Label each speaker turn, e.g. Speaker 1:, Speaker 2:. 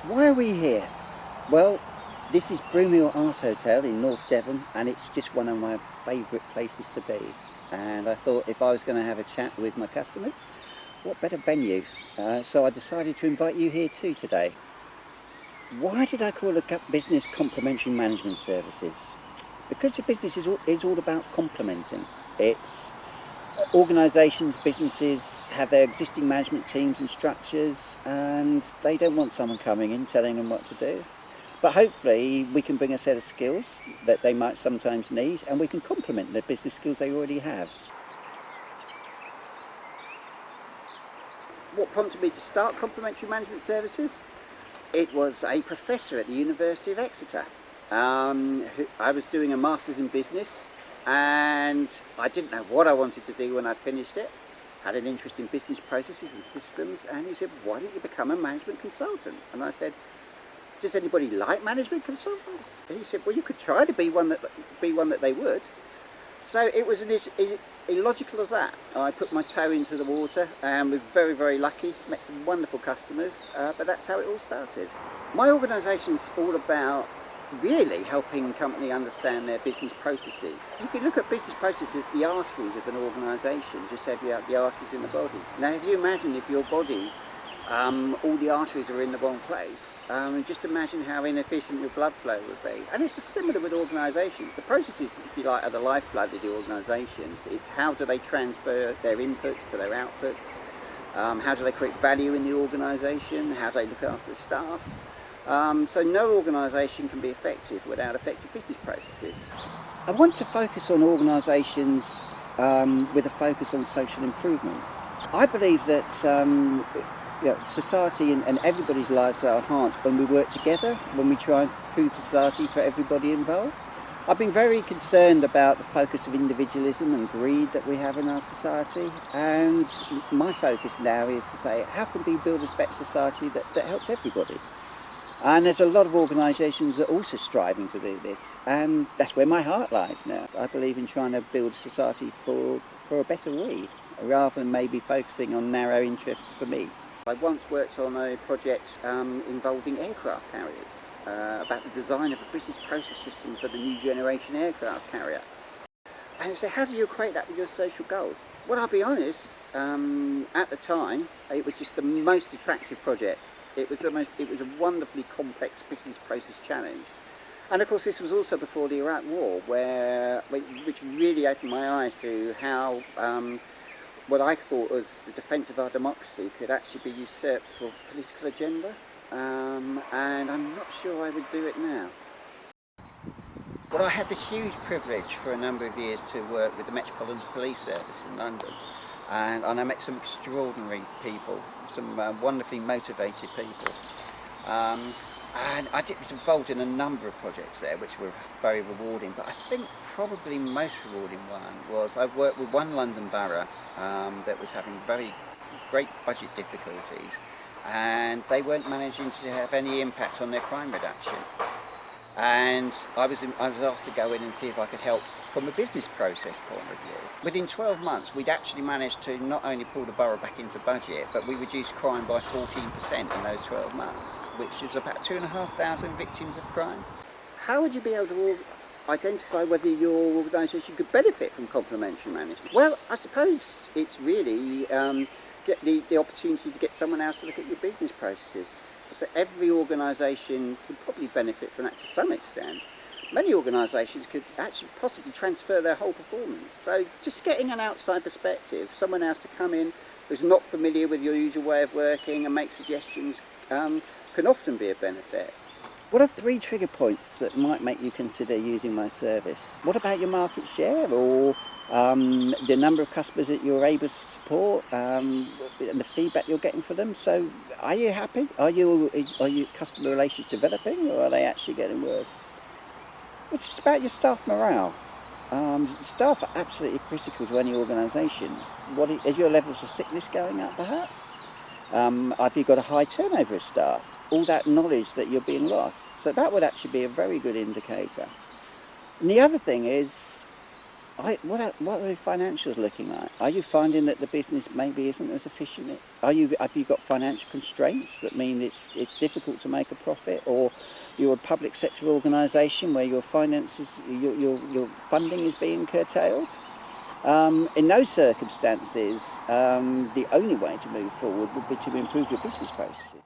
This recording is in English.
Speaker 1: Why are we here? Well, this is Broomhill Art Hotel in North Devon, and it's just one of my favourite places to be. And I thought if I was going to have a chat with my customers, what better venue? So I decided to invite you here too today. Why did I call the business Complementary Management Services? Because the business is all about complementing. It's organisations, businesses have their existing management teams and structures, and they don't want someone coming in telling them what to do. But hopefully we can bring a set of skills that they might sometimes need, and we can complement the business skills they already have. What prompted me to start Complementary Management Services? It was a professor at the University of Exeter. I was doing a Masters in Business, and I didn't know what I wanted to do when I finished it. Had an interest in business processes and systems, and he said, why don't you become a management consultant? And I said, does anybody like management consultants? And he said, well, you could try to be one that they would. So it was as illogical as that. I put my toe into the water and was very, very lucky, met some wonderful customers, but that's how it all started. My organisation's all about really helping a company understand their business processes. You can look at business processes, the arteries of an organisation, just have the arteries in the body. Now if you imagine if your body, all the arteries are in the wrong place, just imagine how inefficient your blood flow would be. And it's similar with organisations. The processes, if you like, are the lifeblood of the organisations. It's how do they transfer their inputs to their outputs, how do they create value in the organisation, how do they look after the staff. So no organisation can be effective without effective business processes. I want to focus on organisations with a focus on social improvement. I believe that society and everybody's lives are enhanced when we work together, when we try and improve society for everybody involved. I've been very concerned about the focus of individualism and greed that we have in our society, and my focus now is to say, how can we build a better society that helps everybody? And there's a lot of organisations that are also striving to do this, and that's where my heart lies now. I believe in trying to build a society for a better we, rather than maybe focusing on narrow interests for me. I once worked on a project involving aircraft carriers, about the design of a business process system for the new generation aircraft carrier. And so how do you equate that with your social goals? Well, I'll be honest, at the time, it was just the most attractive project. It was a wonderfully complex business process challenge. And of course this was also before the Iraq War, which really opened my eyes to how what I thought was the defence of our democracy could actually be usurped for a political agenda. And I'm not sure I would do it now. Well, I had this huge privilege for a number of years to work with the Metropolitan Police Service in London. And I met some extraordinary people, some wonderfully motivated people. And I was involved in a number of projects there which were very rewarding, but I think probably most rewarding one was I worked with one London borough that was having very great budget difficulties, and they weren't managing to have any impact on their crime reduction. And I was asked to go in and see if I could help from a business process point of view. Within 12 months we'd actually managed to not only pull the borough back into budget, but we reduced crime by 14% in those 12 months, which is about 2,500 victims of crime. How would you be able to identify whether your organisation could benefit from complementary management? Well, I suppose it's really get the opportunity to get someone else to look at your business processes. So every organisation could probably benefit from that to some extent. Many organisations could actually possibly transfer their whole performance. So just getting an outside perspective, someone else to come in who's not familiar with your usual way of working and make suggestions can often be a benefit. What are 3 trigger points that might make you consider using my service? What about your market share, or the number of customers that you're able to support, and the feedback you're getting from them? So are you happy? Are your customer relations developing, or are they actually getting worse? It's just about your staff morale. Staff are absolutely critical to any organisation. Is your levels of sickness going up perhaps? Have you got a high turnover of staff? All that knowledge that you're being lost. So that would actually be a very good indicator. And the other thing is, What are the financials looking like? Are you finding that the business maybe isn't as efficient? Have you got financial constraints that mean it's difficult to make a profit, or you're a public sector organisation where your finances, your funding is being curtailed? In those circumstances, the only way to move forward would be to improve your business processes.